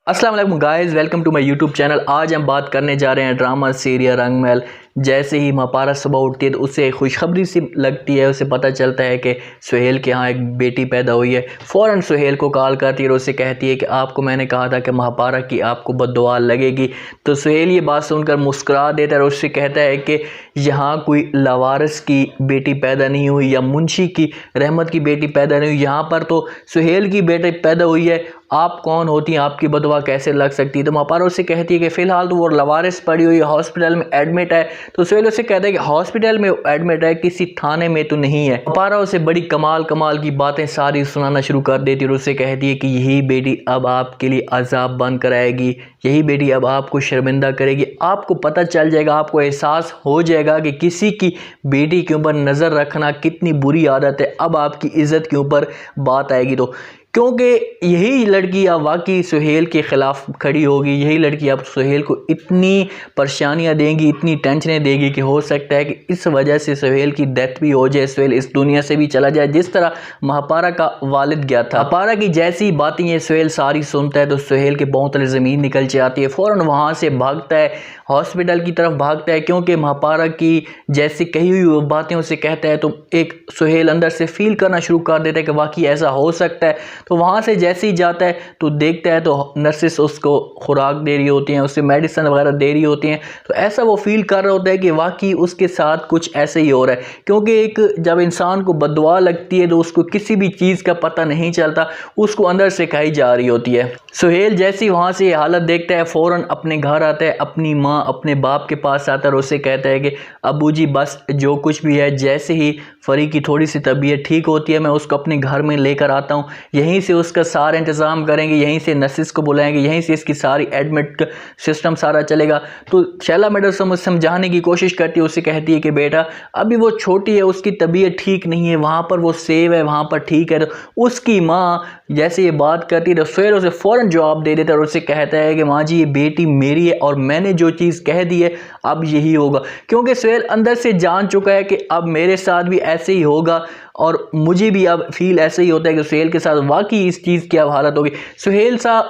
अस्सलाम वालेकुम guys, welcome to my YouTube channel. आज हम बात करने जा रहे हैं ड्रामा सीरियल रंगमहल। जैसे ही महापारा सुबह उठती है तो उसे खुशखबरी सी लगती है। उसे पता चलता है कि सुहेल के यहाँ एक बेटी पैदा हुई है। फ़ौरन सुहेल को कॉल करती है और उसे कहती है कि आपको मैंने कहा था कि महापारा की आपको बद्दुआ लगेगी। तो सुहेल ये बात सुनकर मुस्कुरा देता है और उससे कहता है कि यहाँ कोई लवारिस की बेटी पैदा नहीं हुई या मुंशी की रहमत की बेटी पैदा नहीं हुई, यहाँ पर तो सुहेल की बेटी पैदा हुई है। आप कौन होती हैं, आपकी बदवा कैसे लग सकती है? तो महापारा उससे कहती है कि फ़िलहाल तो वो लवारिस पड़ी हुई है, हॉस्पिटल में एडमिट है। तो सुहेल उससे कहता है कि हॉस्पिटल में एडमिट है, किसी थाने में तो नहीं है। महापारा उसे बड़ी कमाल की बातें सारी सुनाना शुरू कर देती है और उससे कहती है कि यही बेटी अब आपके लिए अजाब बन कर आएगी, यही बेटी अब आपको शर्मिंदा करेगी। आपको पता चल जाएगा, आपको एहसास हो जाएगा कि किसी की बेटी के ऊपर नज़र रखना कितनी बुरी आदत है। अब आपकी इज़्ज़त के ऊपर बात आएगी। तो क्योंकि यही लड़की अब वाकई सुहेल के ख़िलाफ़ खड़ी होगी, यही लड़की अब सुहेल को इतनी परेशानियां देगी, इतनी टेंशनें देगी कि हो सकता है कि इस वजह से सुहेल की डेथ भी हो जाए, सुहेल इस दुनिया से भी चला जाए, जिस तरह महापारा का वालिद गया था। महापारा की जैसी बातें ये सुहेल सारी सुनता है तो सुहेल के पांव तले ज़मीन निकल जाती है। फ़ौरन वहाँ से भागता है, हॉस्पिटल की तरफ भागता है, क्योंकि महापारा की जैसी कही हुई बातें उसे कहता है तो एक सुहेल अंदर से फील करना शुरू कर देता है कि वाकई ऐसा हो सकता है। तो वहाँ से जैसे ही जाता है तो देखता है तो नर्सेस उसको खुराक दे रही होती हैं, उससे मेडिसिन वगैरह दे रही होती हैं। तो ऐसा वो फील कर रहा होता है कि वाकई उसके साथ कुछ ऐसे ही हो रहा है, क्योंकि एक जब इंसान को बद्दुआ लगती है तो उसको किसी भी चीज़ का पता नहीं चलता, उसको अंदर से खाई जा रही होती है। सुहेल जैसी वहाँ से ये हालत देखता है, फ़ौरन अपने घर आता है, अपनी माँ अपने बाप के पास आता है और उससे कहता है कि अबू जी बस जो कुछ भी है, जैसे ही फरी की थोड़ी सी तबीयत ठीक होती है मैं उसको अपने घर में लेकर आता हूँ, यहीं से उसका सारा इंतज़ाम करेंगे, यहीं से नर्सिस को बुलाएंगे, यहीं से इसकी सारी एडमिट सिस्टम सारा चलेगा। तो शैला मैडम समझाने की कोशिश करती है, उससे कहती है कि बेटा अभी वो छोटी है, उसकी तबीयत ठीक नहीं है, वहाँ पर वो सेव है, वहाँ पर ठीक है। तो उसकी माँ जैसे ये बात करती है तो सुहेल उसे फ़ौरन जवाब दे देता है और उससे कहता है कि माँ जी ये बेटी मेरी है और मैंने जो चीज़ कह दी है अब यही होगा, क्योंकि सुहेल अंदर से जान चुका है कि अब मेरे साथ भी ऐसे ही होगा और मुझे भी अब फील ऐसे ही होता है कि सुहेल के साथ वाकई इस चीज़ की अब हालत होगी। सुहेल सा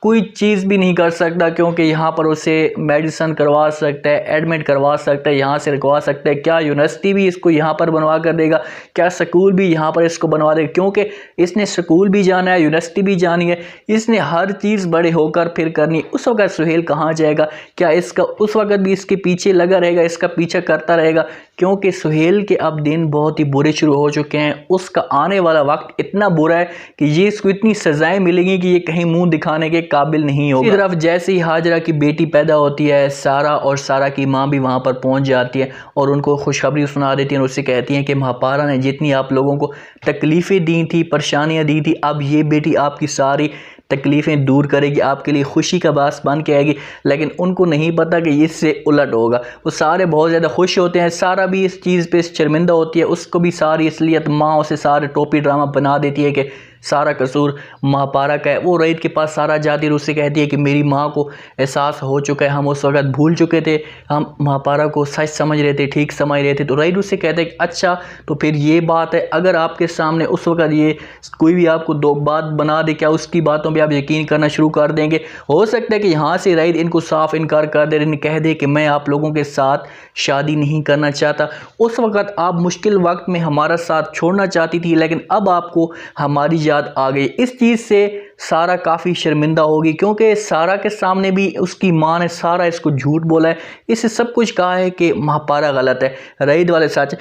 कोई चीज़ भी नहीं कर सकता, क्योंकि यहाँ पर उसे मेडिसिन करवा सकता है, एडमिट करवा सकता है, यहाँ से रखवा सकता है, क्या यूनिवर्सिटी भी इसको यहाँ पर बनवा कर देगा, क्या स्कूल भी यहाँ पर इसको बनवा देगा, क्योंकि इसने स्कूल भी जाना है, यूनिवर्सिटी भी जानी है, इसने हर चीज़ बड़े होकर फिर करनी। उस वक्त सुहेल कहाँ जाएगा? क्या इसका उस वक्त भी इसके पीछे लगा रहेगा, इसका पीछा करता रहेगा? क्योंकि सुहेल के अब दिन बहुत ही बुरे शुरू हो चुके हैं, उसका आने वाला वक्त इतना बुरा है कि ये इसको इतनी सज़ाएं मिलेंगी कि ये कहीं मुंह दिखाने के काबिल नहीं होगा। इसी तरफ जैसे ही हाजरा की बेटी पैदा होती है, सारा और सारा की माँ भी वहाँ पर पहुँच जाती है और उनको खुशखबरी सुना देती है और उससे कहती हैं कि महापारा ने जितनी आप लोगों को तकलीफ़ें दी थी, परेशानियाँ दी थी, अब ये बेटी आपकी सारी तकलीफ़ें दूर करेगी, आपके लिए खुशी का बास बन के आएगी। लेकिन उनको नहीं पता कि इससे उलट होगा। वो सारे बहुत ज़्यादा खुश होते हैं, सारा भी इस चीज़ पे शर्मिंदा होती है, उसको भी सारी इसलिए माँ उसे सारे टोपी ड्रामा बना देती है कि सारा कसूर महापारा का है। वो रईद के पास सारा जाती है और उससे कहती है कि मेरी माँ को एहसास हो चुका है, हम उस वक़्त भूल चुके थे, हम महापारा को सच समझ रहे थे, ठीक समझ रहे थे। तो रईद उससे कहते हैं कि अच्छा तो फिर ये बात है, अगर आपके सामने उस वक़्त ये कोई भी आपको दो बात बना दे, क्या उसकी बातों पर आप यकीन करना शुरू कर देंगे? हो सकता है कि यहाँ से रईद इनको साफ इनकार कर दे, इन्हें कह दे कि मैं आप लोगों के साथ शादी नहीं करना चाहता। उस वक़्त आप मुश्किल वक्त में हमारा साथ छोड़ना चाहती थी, लेकिन अब आपको हमारी याद आ गई। इस चीज़ से सारा काफ़ी शर्मिंदा होगी, क्योंकि सारा के सामने भी उसकी माँ ने सारा इसको झूठ बोला है, इससे सब कुछ कहा है कि महापारा गलत है, रईद वाले सच।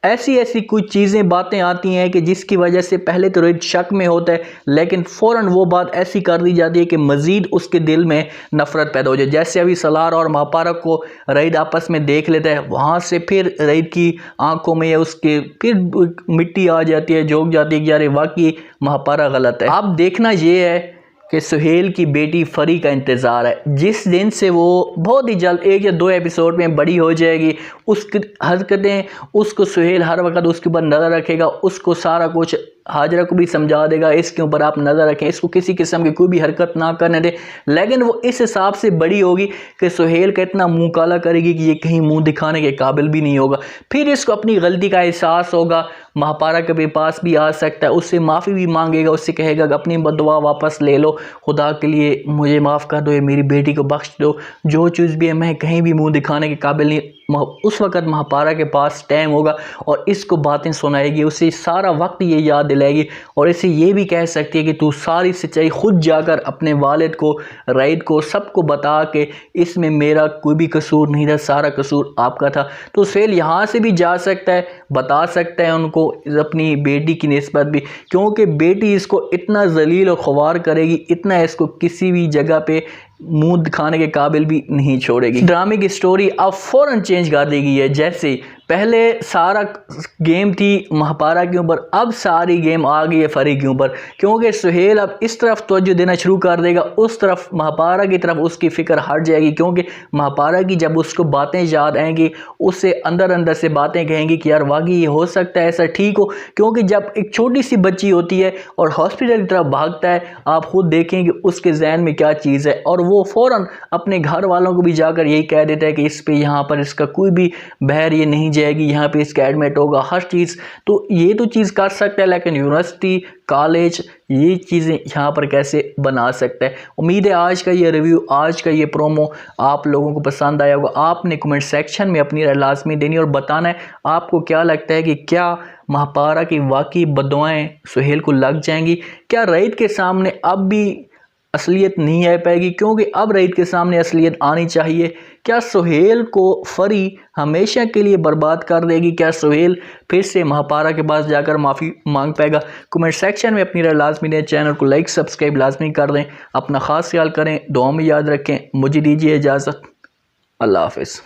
ऐसी ऐसी कुछ चीज़ें बातें आती हैं कि जिसकी वजह से पहले तो रईद शक में होता है, लेकिन फ़ौरन वो बात ऐसी कर दी जाती है कि मज़ीद उसके दिल में नफ़रत पैदा हो जाए। जैसे अभी सलार और महापारा को रईद आपस में देख लेता है, वहाँ से फिर रईद की आंखों में या उसके फिर मिट्टी आ जाती है, झोंक जाती है कि यार वाकई महापारा गलत है। अब देखना ये है कि सुहेल की बेटी फरी का इंतज़ार है, जिस दिन से वो बहुत ही जल्द 1 या 2 एपिसोड में बड़ी हो जाएगी, उसकी हरकतें, उसको सुहेल हर वक्त उसके ऊपर नज़र रखेगा, उसको सारा कुछ हाजरा को भी समझा देगा इसके ऊपर आप नज़र रखें, इसको किसी किस्म की कोई भी हरकत ना करने दे। लेकिन वो इस हिसाब से बड़ी होगी कि सुहेल का इतना मुंह काला करेगी कि ये कहीं मुंह दिखाने के काबिल भी नहीं होगा। फिर इसको अपनी गलती का एहसास होगा, महापारा के पास भी आ सकता है, उससे माफ़ी भी मांगेगा, उससे कहेगा कि अपनी बददुआ वापस ले लो, खुदा के लिए मुझे माफ़ कर दो, ये मेरी बेटी को बख्श दो, जो चीज़ भी है मैं कहीं भी मुंह दिखाने के काबिल नहीं। उस वक़्त महापारा के पास टाइम होगा और इसको बातें सुनाएगी, उसे सारा वक्त ये याद दिलाएगी और इसे ये भी कह सकती है कि तू सारी सच्चाई खुद जाकर अपने वालिद को, रईद को, सबको बता के इसमें मेरा कोई भी कसूर नहीं था, सारा कसूर आपका था। तो सुहेल यहाँ से भी जा सकता है, बता सकता है उनको अपनी बेटी की निस्बत भी, क्योंकि बेटी इसको इतना जलील और ख्वार करेगी, इतना इसको किसी भी जगह पे मुंह दिखाने के काबिल भी नहीं छोड़ेगी। ड्रामे की स्टोरी अब फ़ौरन चेंज कर दी गई है। जैसे पहले सारा गेम थी महापारा के ऊपर, अब सारी गेम आ गई है फरी के ऊपर, क्योंकि सुहेल अब इस तरफ तवज्जो देना शुरू कर देगा, उस तरफ महापारा की तरफ उसकी फ़िक्र हट जाएगी। क्योंकि महापारा की जब उसको बातें याद आएंगी, उससे अंदर अंदर से बातें कहेंगी कि यार वाकई ये हो सकता है, ऐसा ठीक हो। क्योंकि जब एक छोटी सी बच्ची होती है और हॉस्पिटल की तरफ भागता है, आप खुद देखें कि उसके जहन में क्या चीज़ है, और वो फ़ौरन अपने घर वालों को भी जाकर यही कह देता है कि इस पे यहाँ पर इसका कोई भी बहर ये नहीं जाएगी, यहाँ पे इसका एडमिट होगा, हर चीज़। तो ये तो चीज़ कर सकता है, लेकिन यूनिवर्सिटी, कॉलेज, ये चीज़ें यहाँ पर कैसे बना सकता है। उम्मीद है आज का ये रिव्यू, आज का ये प्रोमो आप लोगों को पसंद आया होगा। आपने कमेंट सेक्शन में अपनी राय लाजमी देनी और बताना है आपको क्या लगता है कि क्या महापारा की वाकई बद्दुआएं सुहेल को लग जाएंगी, क्या रईद के सामने अब भी असलियत नहीं आ पाएगी, क्योंकि अब रईद के सामने असलियत आनी चाहिए। क्या सुहेल को फरी हमेशा के लिए बर्बाद कर देगी, क्या सुहेल फिर से महापारा के पास जाकर माफ़ी मांग पाएगा। कमेंट सेक्शन में अपनी राय लाजमी दें, चैनल को लाइक सब्सक्राइब लाजमी कर दें, अपना ख़ास ख्याल करें, दुआ में याद रखें। मुझे दीजिए इजाज़त, अल्लाह हाफ़िज़।